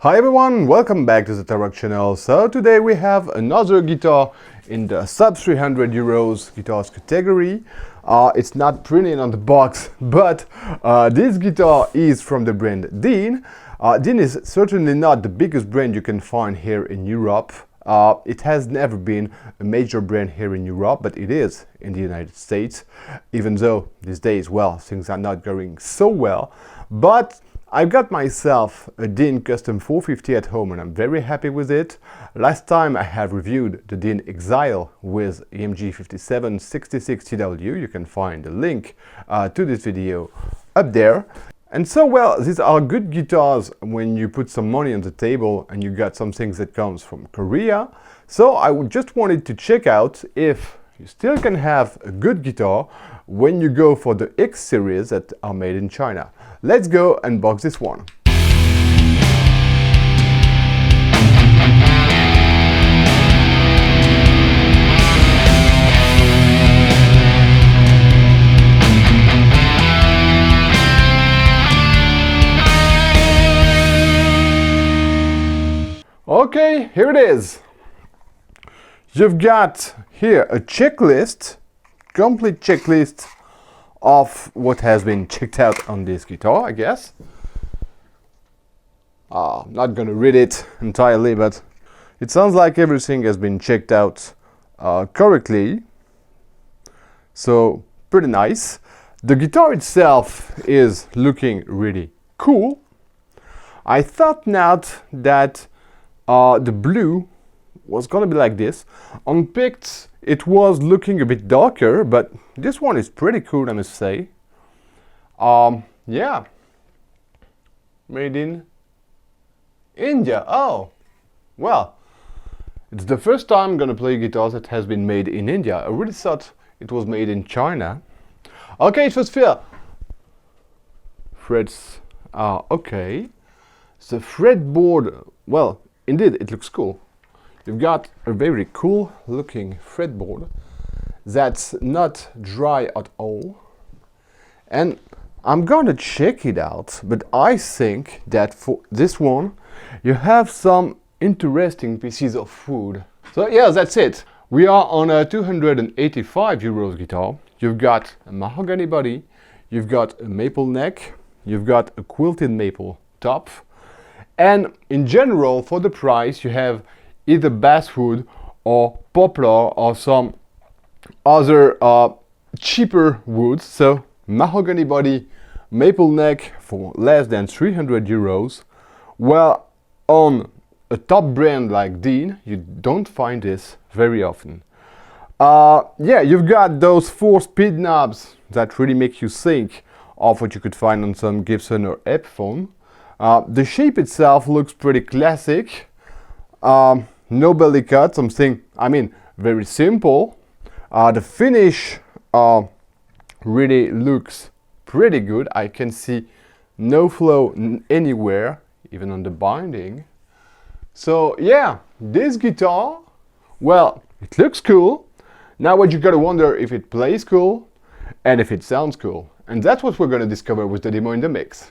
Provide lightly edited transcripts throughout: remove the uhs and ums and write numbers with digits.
Hi everyone, welcome back to the Torok channel. So today we have another guitar in the sub 300 euros guitars category. It's not printed on the box, but this guitar is from the brand Dean. Dean is certainly not the biggest brand you can find here in Europe. It has never been a major brand here in Europe, but it is in the United States, even though these days, well, things are not going so well. But I've got myself a Dean Custom 450 at home and I'm very happy with it. Last time I have reviewed the Dean EXL with EMG 5766TW. You can find the link to this video up there. And so, well, these are good guitars when you put some money on the table and you got some things that comes from Korea. So I just wanted to check out if you still can have a good guitar when you go for the X series that are made in China. Let's go unbox this one. Okay, here it is. You've got here a checklist, complete checklist of what has been checked out on this guitar, I guess. I'm not gonna read it entirely, but it sounds like everything has been checked out correctly. So, pretty nice. The guitar itself is looking really cool. I thought not that the blue was gonna be like this. On pics it was looking a bit darker, but this one is pretty cool, I must say. Yeah, made in India. Oh, well, it's the first time I'm gonna play guitars that has been made in India. I really thought it was made in China. Okay, it was fair. Frets are okay. The fretboard, well, indeed, it looks cool. You've got a very cool looking fretboard that's not dry at all. And I'm gonna check it out, but I think that for this one, you have some interesting pieces of wood. So yeah, that's it. We are on a 285 euros guitar. You've got a mahogany body, you've got a maple neck, you've got a quilted maple top. And in general, for the price, you have either basswood or poplar or some other cheaper woods. So mahogany body, maple neck for less than 300 euros. Well, on a top brand like Dean, you don't find this very often. Yeah, you've got those 4 speed knobs that really make you think of what you could find on some Gibson or Epiphone. The shape itself looks pretty classic. No belly cut, something, I mean, very simple. The finish really looks pretty good. I can see no flow anywhere, even on the binding. So yeah, this guitar, well, it looks cool. Now what you gotta wonder if it plays cool and if it sounds cool. And that's what we're gonna discover with the demo in the mix.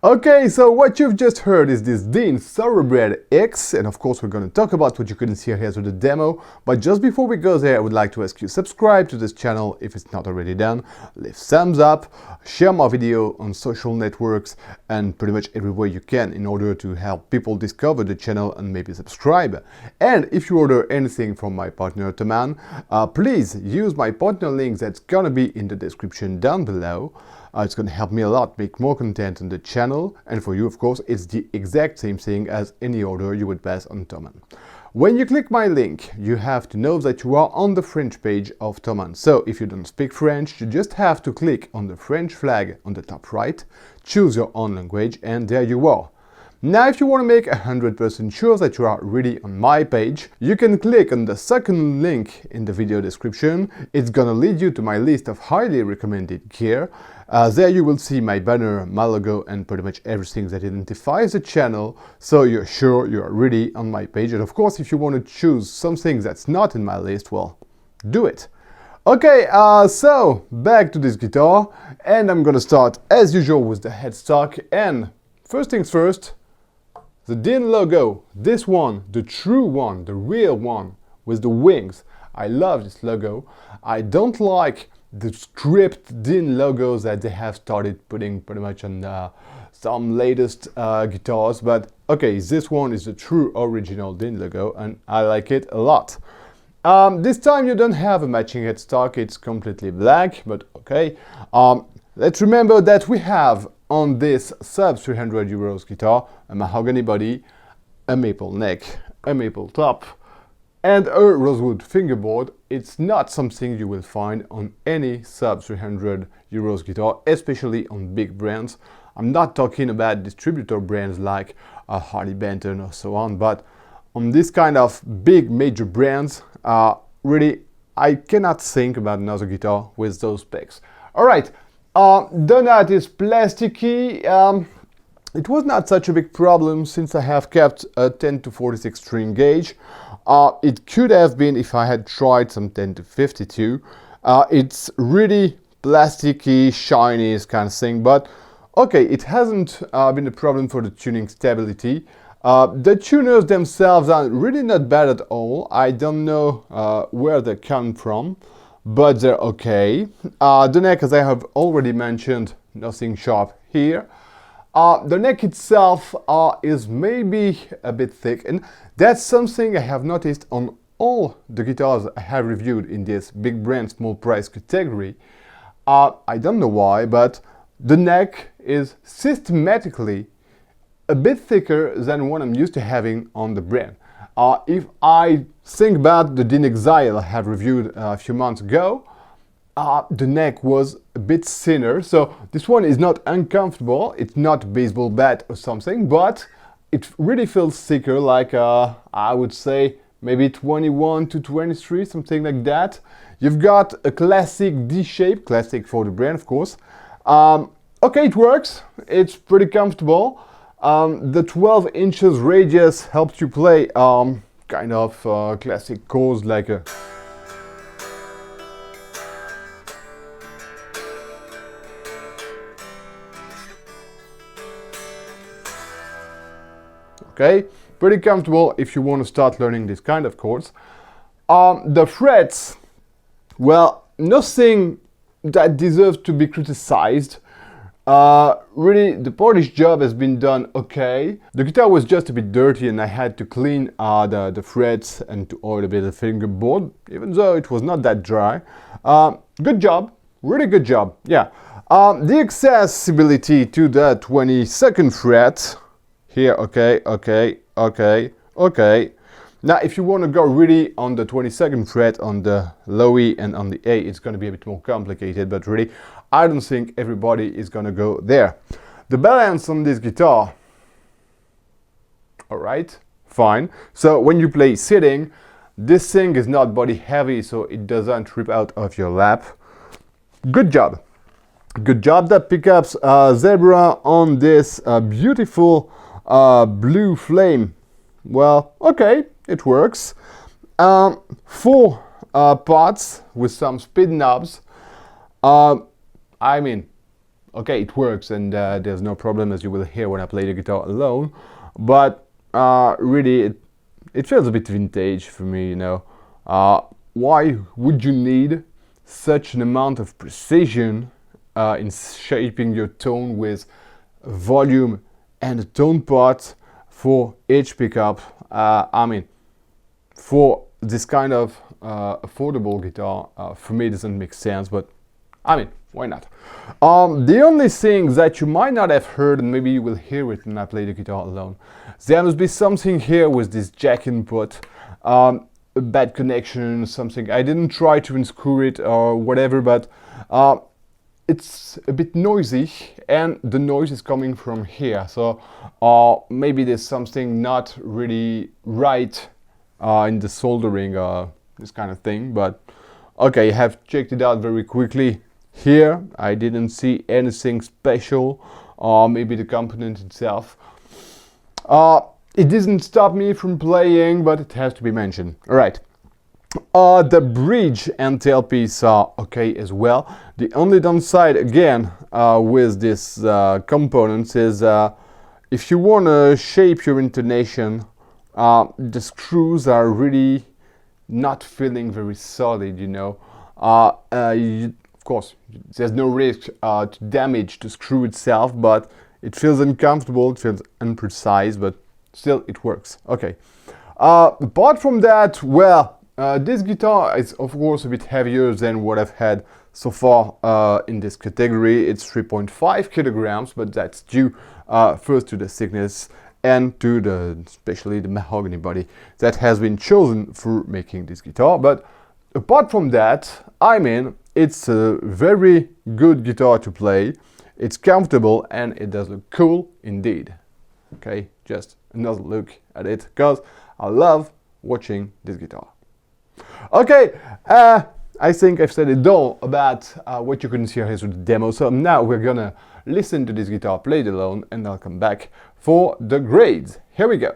Okay, so what you've just heard is this Dean Thoroughbred X, and of course we're going to talk about what you couldn't see here with the demo. But just before we go there, I would like to ask you subscribe to this channel if it's not already done, leave thumbs up, share my video on social networks and pretty much everywhere you can in order to help people discover the channel and maybe subscribe. And if you order anything from my partner Thoman, please use my partner link that's gonna be in the description down below. It's going to help me a lot make more content on the channel, and for you of course it's the exact same thing as any order you would pass on Thoman. When you click my link, you have to know that you are on the French page of Thoman. So if you don't speak French, you just have to click on the French flag on the top right, choose your own language, and there you are. Now if you want to make 100% sure that you are really on my page, you can click on the second link in the video description. It's gonna lead you to my list of highly recommended gear. There you will see my banner, my logo, and pretty much everything that identifies the channel, so you're sure you're really on my page. And of course, if you want to choose something that's not in my list, well, do it. Okay, so back to this guitar, and I'm gonna start as usual with the headstock. And first things first, the Dean logo, this one, the true one, the real one, with the wings. I love this logo. I don't like the script Dean logos that they have started putting pretty much on some latest guitars, but okay, this one is the true original Dean logo and I like it a lot. This time you don't have a matching headstock, it's completely black, but okay. Let's remember that we have on this sub 300 euros guitar a mahogany body, a maple neck, a maple top, and a rosewood fingerboard. It's not something you will find on any sub 300 euros guitar, especially on big brands. I'm not talking about distributor brands like Harley Benton or so on, but on this kind of big major brands, really I cannot think about another guitar with those specs. Alright, the nut is plasticky. It was not such a big problem since I have kept a 10 to 46 string gauge. It could have been if I had tried some 10 to 52. It's really plasticky, shiny kind of thing, but okay, it hasn't been a problem for the tuning stability. The tuners themselves are really not bad at all. I don't know where they come from, but they're okay. The neck, as I have already mentioned, nothing sharp here. The neck itself is maybe a bit thick, and that's something I have noticed on all the guitars I have reviewed in this big brand small price category. I don't know why, but the neck is systematically a bit thicker than what I'm used to having on the brand. If I think about the Dean EXL I have reviewed a few months ago, the neck was a bit thinner, so this one is not uncomfortable, it's not a baseball bat or something, but it really feels thicker, like I would say maybe 21 to 23, something like that. You've got a classic D shape, classic for the brand of course. Okay, it works, it's pretty comfortable. The 12 inches radius helps you play kind of classic chords like a okay, pretty comfortable if you want to start learning this kind of chords. The frets, well, nothing that deserves to be criticized. Really, the polish job has been done okay. The guitar was just a bit dirty and I had to clean the frets and to oil a bit the fingerboard, even though it was not that dry. Good job, really good job, yeah. The accessibility to the 22nd fret, here, okay. Now, if you want to go really on the 22nd fret, on the low E and on the A, it's going to be a bit more complicated, but really, I don't think everybody is going to go there. The balance on this guitar, alright, fine. So when you play sitting, this thing is not body heavy, so it doesn't rip out of your lap. Good job. Good job. The pickups zebra on this beautiful blue flame. Well, okay, it works. 4 parts with some speed knobs. I mean, okay, it works, and there's no problem, as you will hear when I play the guitar alone. But really, it feels a bit vintage for me, you know. Why would you need such an amount of precision in shaping your tone with volume and a tone pot for each pickup? I mean, for this kind of affordable guitar, for me it doesn't make sense, but I mean, why not? The only thing that you might not have heard, and maybe you will hear it when I play the guitar alone, there must be something here with this jack input, a bad connection, something. I didn't try to unscrew it or whatever, but it's a bit noisy, and the noise is coming from here. So maybe there's something not really right in the soldering, this kind of thing. But okay, I have checked it out very quickly. Here I didn't see anything special, or maybe the component itself. It doesn't stop me from playing, but it has to be mentioned. Alright. The bridge and tailpiece are okay as well. The only downside again with this components is if you want to shape your intonation, the screws are really not feeling very solid, you know. Of course, there's no risk to damage the screw itself, but it feels uncomfortable, it feels imprecise, but still it works. Okay. Apart from that, well, this guitar is of course a bit heavier than what I've had so far in this category. It's 3.5 kilograms, but that's due first to the thickness and to especially the mahogany body that has been chosen for making this guitar. But apart from that, I mean, it's a very good guitar to play. It's comfortable and it does look cool indeed. Okay, just another look at it, because I love watching this guitar. Okay, I think I've said it all about what you couldn't hear here with the demo, so now we're gonna listen to this guitar played alone, and I'll come back for the grades. Here we go.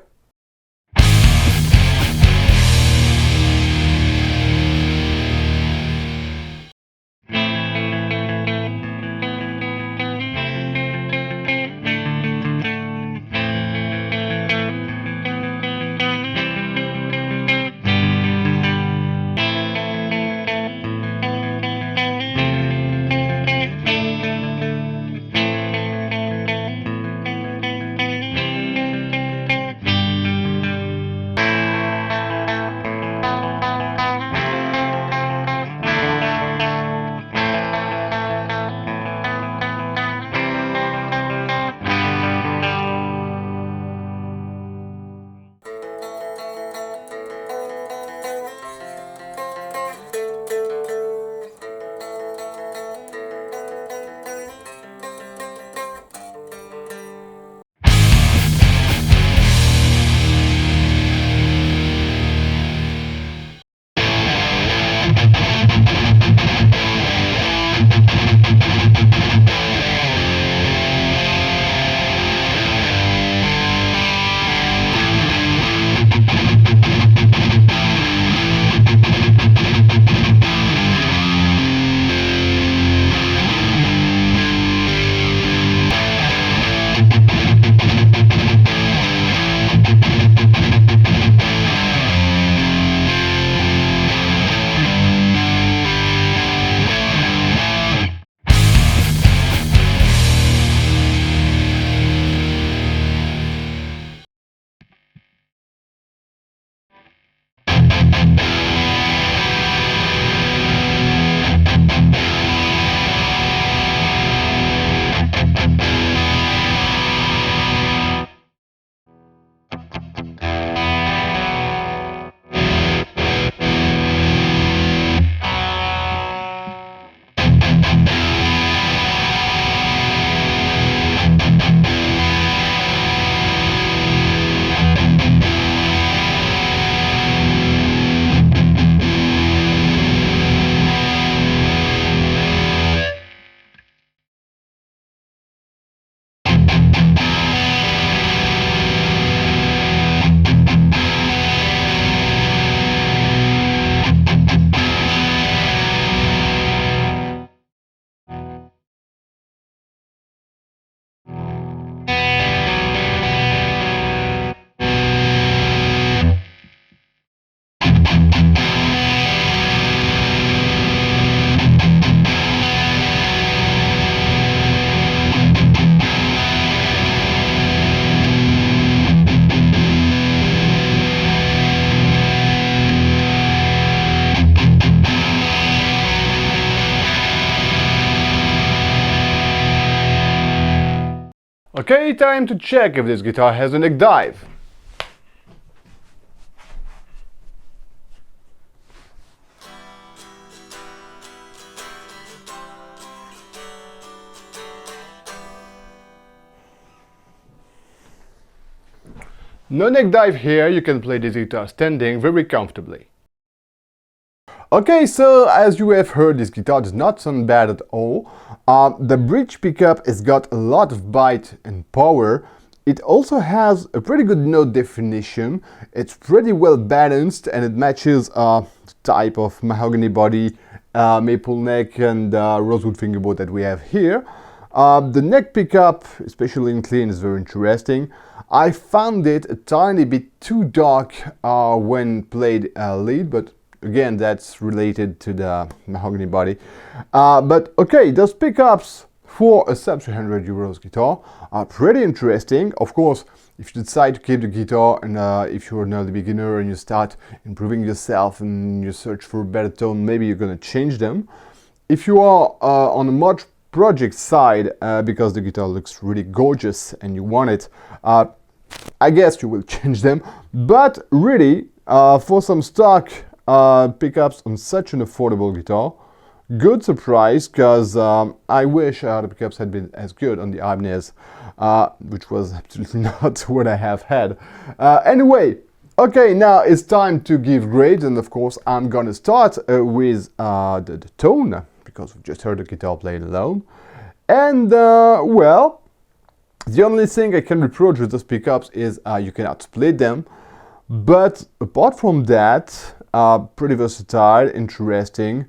Okay, time to check if this guitar has a neck dive. No neck dive here, you can play this guitar standing very comfortably. Okay, so as you have heard, this guitar does not sound bad at all. The bridge pickup has got a lot of bite and power. It also has a pretty good note definition. It's pretty well balanced and it matches the type of mahogany body, maple neck and rosewood fingerboard that we have here. The neck pickup, especially in clean, is very interesting. I found it a tiny bit too dark when played lead, but again, that's related to the mahogany body. But okay, those pickups for a sub 300 euros guitar are pretty interesting. Of course, if you decide to keep the guitar and if you're an early beginner and you start improving yourself and you search for a better tone, maybe you're gonna change them. If you are on a much project side, because the guitar looks really gorgeous and you want it, I guess you will change them. But really, for some stock pickups on such an affordable guitar, good surprise, because I wish the pickups had been as good on the Ibanez, which was absolutely not what I have had. Anyway, okay, now it's time to give grades, and of course I'm gonna start with the tone, because we've just heard the guitar played alone. And well, the only thing I can reproach with those pickups is you cannot split them. But apart from that, pretty versatile, interesting,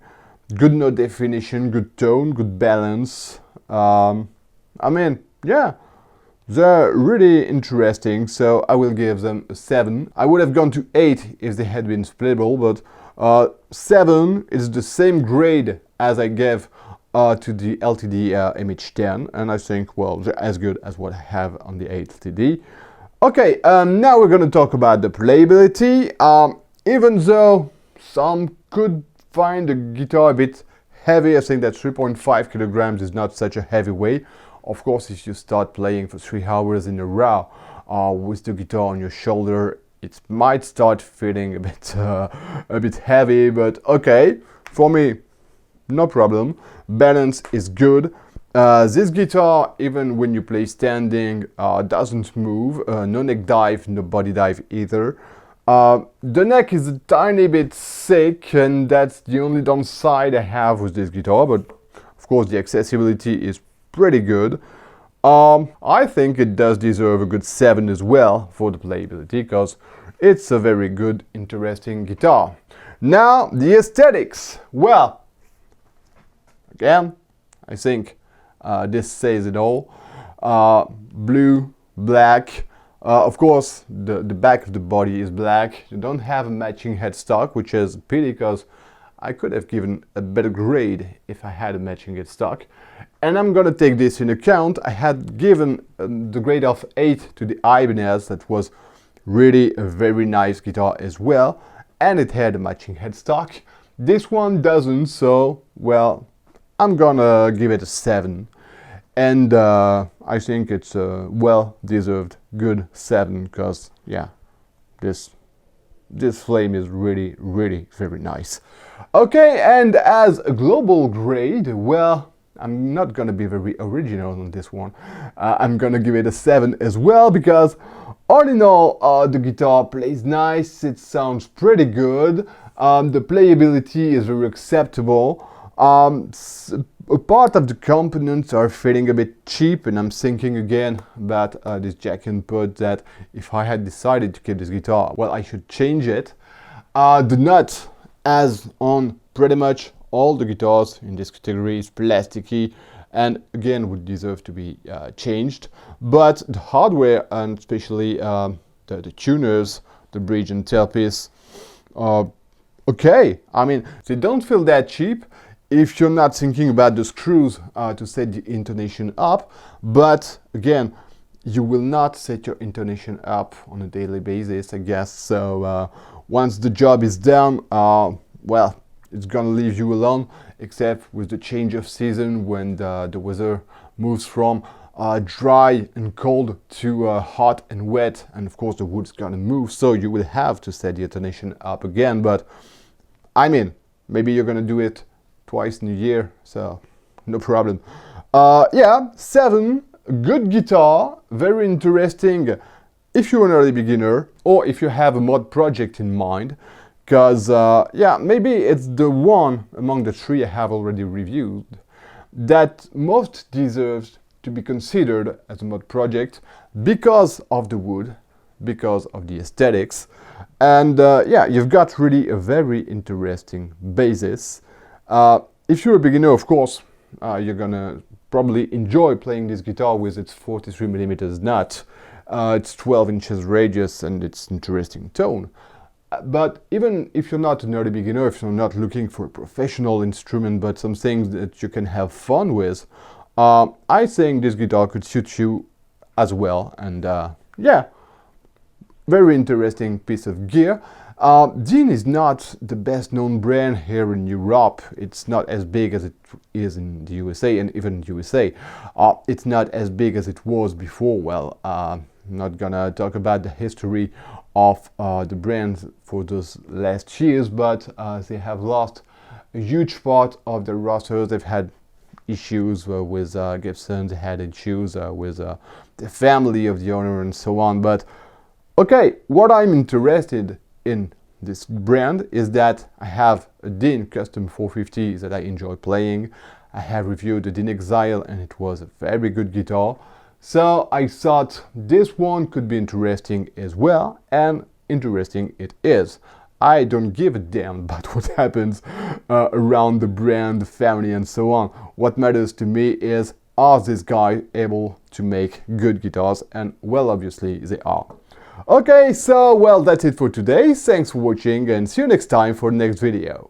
good note definition, good tone, good balance. I mean, yeah, they're really interesting, so I will give them a 7. I would have gone to 8 if they had been splittable, but 7 is the same grade as I gave to the LTD MH10, and I think, well, they're as good as what I have on the LTD. Okay, now we're gonna talk about the playability. Even though some could find the guitar a bit heavy, I think that 3.5 kilograms is not such a heavy weight. Of course, if you start playing for 3 hours in a row with the guitar on your shoulder, it might start feeling a bit heavy, but okay, for me, no problem. Balance is good. This guitar, even when you play standing, doesn't move. No neck dive, no body dive either. The neck is a tiny bit thick, and that's the only downside I have with this guitar, but of course the accessibility is pretty good. I think it does deserve a good 7 as well for the playability, because it's a very good, interesting guitar. Now, the aesthetics. Well, again, I think this says it all. Blue, black. Of course, the back of the body is black. You don't have a matching headstock, which is a pity, because I could have given a better grade if I had a matching headstock. And I'm gonna take this in account. I had given the grade of 8 to the Ibanez. That was really a very nice guitar as well, and it had a matching headstock. This one doesn't, so, well, I'm gonna give it a 7. And I think it's a well-deserved good 7, because, yeah, this flame is really, really very nice. Okay, and as a global grade, well, I'm not gonna be very original on this one. I'm gonna give it a 7 as well, because all in all, the guitar plays nice, it sounds pretty good, the playability is very acceptable. A part of the components are feeling a bit cheap, and I'm thinking again about this jack input, that if I had decided to keep this guitar, well, I should change it. The nut, as on pretty much all the guitars in this category, is plasticky and again would deserve to be changed. But the hardware, and especially the tuners, the bridge and tailpiece, okay. I mean, they don't feel that cheap if you're not thinking about the screws to set the intonation up. But again, you will not set your intonation up on a daily basis, I guess. So once the job is done, well, it's gonna leave you alone, except with the change of season, when the weather moves from dry and cold to hot and wet, and of course the wood's gonna move, so you will have to set the attenuation up again. But I mean, maybe you're gonna do it twice in a year, so no problem. Yeah, 7, good guitar, very interesting if you're an early beginner or if you have a mod project in mind, because yeah, maybe it's the one among the 3 I have already reviewed that most deserves to be considered as a mod project because of the wood, because of the aesthetics, and yeah, you've got really a very interesting basis. If you're a beginner, of course, you're gonna probably enjoy playing this guitar with its 43mm nut, its 12 inches radius, and its interesting tone. But even if you're not an early beginner, if you're not looking for a professional instrument, but something that you can have fun with, I think this guitar could suit you as well. And yeah, very interesting piece of gear. Dean is not the best known brand here in Europe. It's not as big as it is in the USA, and even in the USA, it's not as big as it was before. Well, I'm not gonna talk about the history of the brand for those last years, but they have lost a huge part of their roster. They've had issues with Gibson, they had issues with the family of the owner and so on. But okay, what I'm interested in this brand is that I have a Dean Custom 450 that I enjoy playing. I have reviewed the Dean EXL and it was a very good guitar. So I thought this one could be interesting as well, and interesting it is. I don't give a damn about what happens around the brand, the family and so on. What matters to me is, are this guy able to make good guitars? And well, obviously they are. Okay, so well, that's it for today. Thanks for watching and see you next time for the next video.